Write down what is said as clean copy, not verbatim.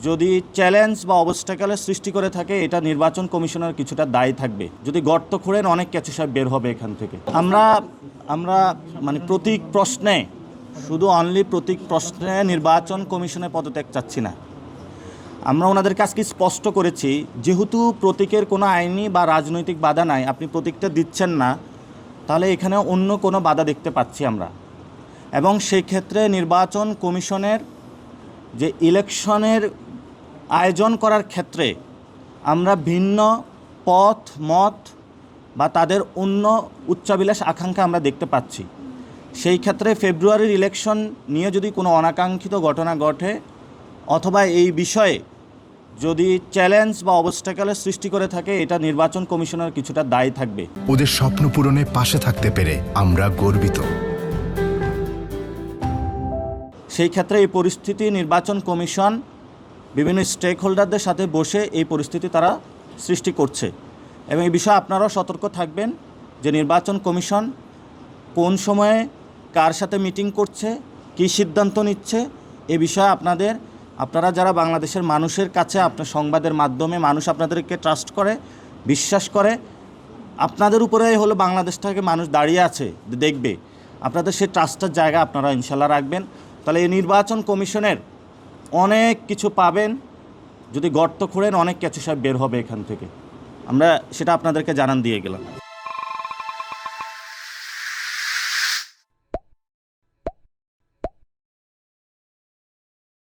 যদি চ্যালেঞ্জ বা অবস্টাকেলের সৃষ্টি করে থাকে, এটা নির্বাচন কমিশনের কিছুটা দায়ী থাকবে। যদি গর্ত খুঁড়েন, অনেক কিছু সব বের হবে এখান থেকে। আমরা মানে প্রতীক প্রশ্নে, শুধু অনলি প্রতীক প্রশ্নে নির্বাচন কমিশনের পদত্যাগ চাচ্ছি না। আমরা ওনাদের কাছকে স্পষ্ট করেছি, যেহেতু প্রতীকের কোনো আইনি বা রাজনৈতিক বাধা নাই, আপনি প্রতীকটা দিচ্ছেন না, তাহলে এখানে অন্য কোনো বাধা দেখতে পাচ্ছি আমরা। এবং সেই ক্ষেত্রে নির্বাচন কমিশনের যে ইলেকশনের আয়োজন করার ক্ষেত্রে আমরা ভিন্ন পথ মত বা তাদের অন্য উচ্চাভিলাষ আকাঙ্ক্ষা আমরা দেখতে পাচ্ছি। সেই ক্ষেত্রে ফেব্রুয়ারির ইলেকশন নিয়ে যদি কোনো অনাকাঙ্ক্ষিত ঘটনা ঘটে, অথবা এই বিষয়ে যদি চ্যালেঞ্জ বা অবস্টাকেলের সৃষ্টি করে থাকে, এটা নির্বাচন কমিশনের কিছুটা দায়ী থাকবে। ওদের স্বপ্ন পূরণে পাশে থাকতে পেরে আমরা গর্বিত। সেই ক্ষেত্রে এই পরিস্থিতি নির্বাচন কমিশন বিভিন্ন স্টেক হোল্ডারদের সাথে বসে এই পরিস্থিতি তারা সৃষ্টি করছে। এবং এই বিষয়ে আপনারাও সতর্ক থাকবেন যে নির্বাচন কমিশন কোন সময়ে কার সাথে মিটিং করছে, কী সিদ্ধান্ত নিচ্ছে, এ বিষয়ে আপনারা যারা বাংলাদেশের মানুষের কাছে, আপনার সংবাদের মাধ্যমে মানুষ আপনাদেরকে ট্রাস্ট করে, বিশ্বাস করে, আপনাদের উপরে হলো বাংলাদেশটাকে মানুষ দাঁড়িয়ে আছে দেখবে, আপনাদের সেই ট্রাস্টের জায়গা আপনারা ইনশাল্লাহ রাখবেন। তাহলে এই নির্বাচন কমিশনের অনেক কিছু পাবেন। যদি গর্ত খুঁড়েন, অনেক কিছু সব বের হবে এখান থেকে। আমরা সেটা আপনাদেরকে জানান দিয়ে গেলাম।